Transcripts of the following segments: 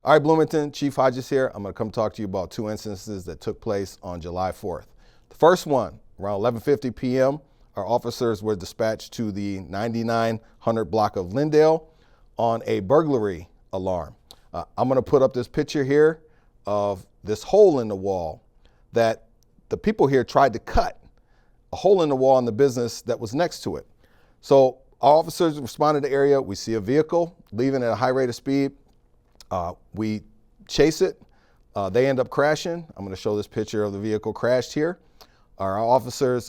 All right, Bloomington, Chief Hodges here. I'm going to come talk to you about two instances that took place on July 4th. The first one, around 11:50 p.m., our officers were dispatched to the 9900 block of Lindale on a burglary alarm. I'm going to put up this picture here of this hole in the wall that the people here tried to cut, a hole in the wall in the business that was next to it. So our officers responded to the area. We see a vehicle leaving at a high rate of speed. We chase it. They end up crashing. I'm going to show this picture of the vehicle crashed here. Our officers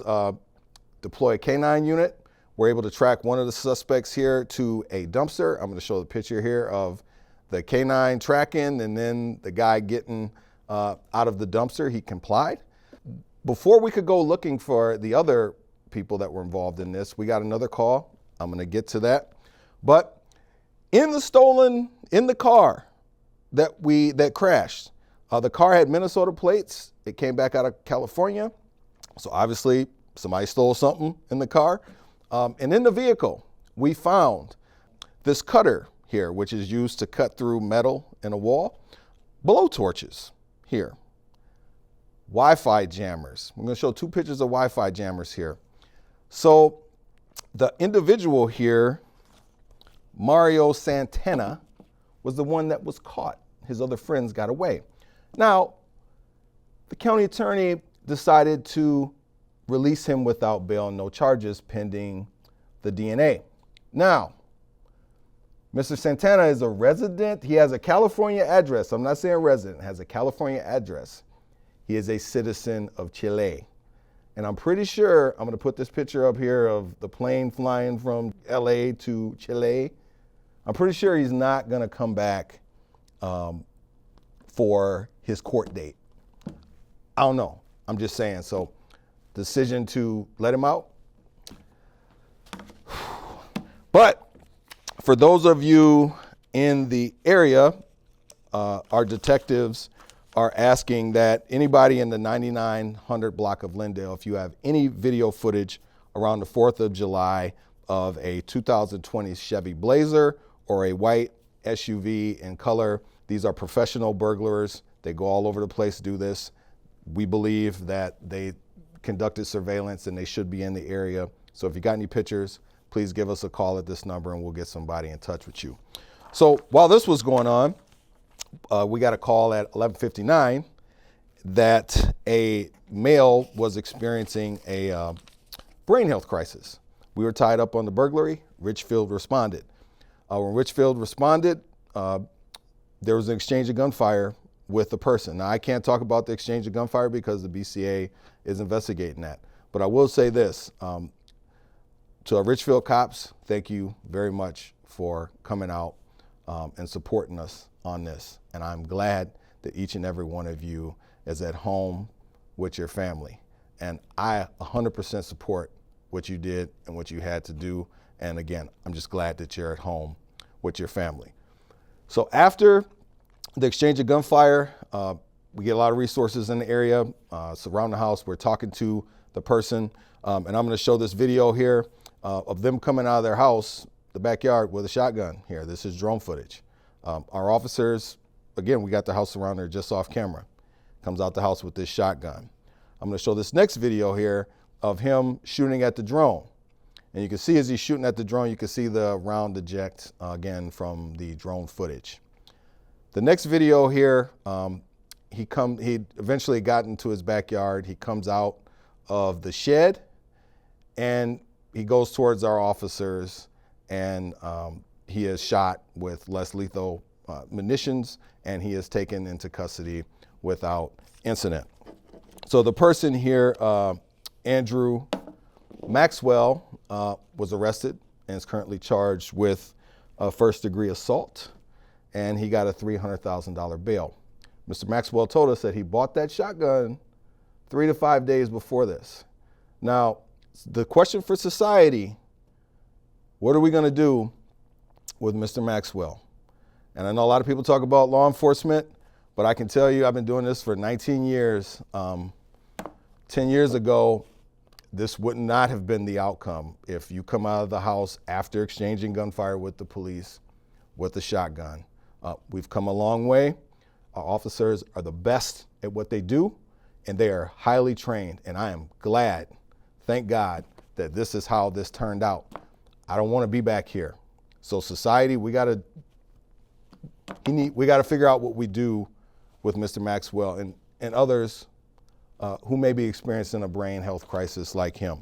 deploy a K9 unit. We're able to track one of the suspects here to a dumpster. I'm going to show the picture here of the K9 tracking and then the guy getting out of the dumpster. He complied. Before we could go looking for the other people that were involved in this, we got another call. I'm going to get to that. But in the car that crashed, the car had Minnesota plates. It came back out of California. So obviously somebody stole something in the car. And in the vehicle, we found this cutter here, which is used to cut through metal in a wall, blowtorches here, Wi-Fi jammers. I'm going to show two pictures of Wi-Fi jammers here. So the individual here, Mario Santana, was the one that was caught. His other friends got away. Now, the county attorney decided to release him without bail, no charges pending the DNA. Now, Mr. Santana is a resident. He has a California address. I'm not saying resident, has a California address. He is a citizen of Chile. And I'm pretty sure, I'm going to put this picture up here of the plane flying from LA to Chile. I'm pretty sure he's not going to come back for his court date. I don't know. I'm just saying. So, decision to let him out. But for those of you in the area, our detectives are asking that anybody in the 9900 block of Lindale, if you have any video footage around the 4th of July of a 2020 Chevy Blazer or a white SUV in color, these are professional burglars. They go all over the place to do this. We believe that they conducted surveillance and they should be in the area. So if you got any pictures, please give us a call at this number and we'll get somebody in touch with you. So while this was going on, we got a call at 11:59 that a male was experiencing a brain health crisis. We were tied up on the burglary. Richfield responded. When Richfield responded, there was an exchange of gunfire with the person. Now, I can't talk about the exchange of gunfire because the BCA is investigating that. But I will say this, to our Richfield cops, thank you very much for coming out and supporting us on this. And I'm glad that each and every one of you is at home with your family. And I 100% support what you did and what you had to do. And again, I'm just glad that you're at home with your family. So after the exchange of gunfire, we get a lot of resources in the area, surround the house. We're talking to the person, and I'm gonna show this video here of them coming out of their house, the backyard, with a shotgun here. This is drone footage. Our officers, again, we got the house surrounded just off camera. Comes out the house with this shotgun. I'm gonna show this next video here of him shooting at the drone. And you can see as he's shooting at the drone, you can see the round eject again from the drone footage. The next video here, he eventually got into his backyard. He comes out of the shed and he goes towards our officers and he is shot with less lethal munitions and he is taken into custody without incident. So the person here, Andrew Maxwell, was arrested and is currently charged with first-degree assault, and he got a $300,000 bail. Mr. Maxwell told us that he bought that shotgun 3 to 5 days before this. Now, the question for society, what are we going to do with Mr. Maxwell? And I know a lot of people talk about law enforcement, but I can tell you I've been doing this for 19 years. 10 years ago, this would not have been the outcome if you come out of the house after exchanging gunfire with the police with a shotgun. We've come a long way. Our officers are the best at what they do, and they are highly trained. And I am glad, thank God, that this is how this turned out. I don't want to be back here. So society, we got to figure out what we do with Mr. Maxwell and others who may be experiencing a brain health crisis like him.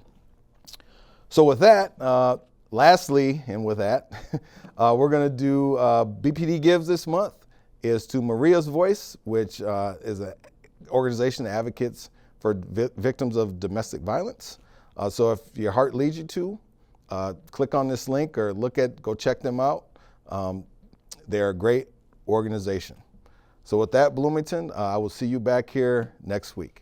So with that, lastly, and with that, we're going to do BPD Gives this month is to Maria's Voice, which is an organization that advocates for victims of domestic violence. So if your heart leads you to, click on this link or go check them out. They're a great organization. So with that, Bloomington, I will see you back here next week.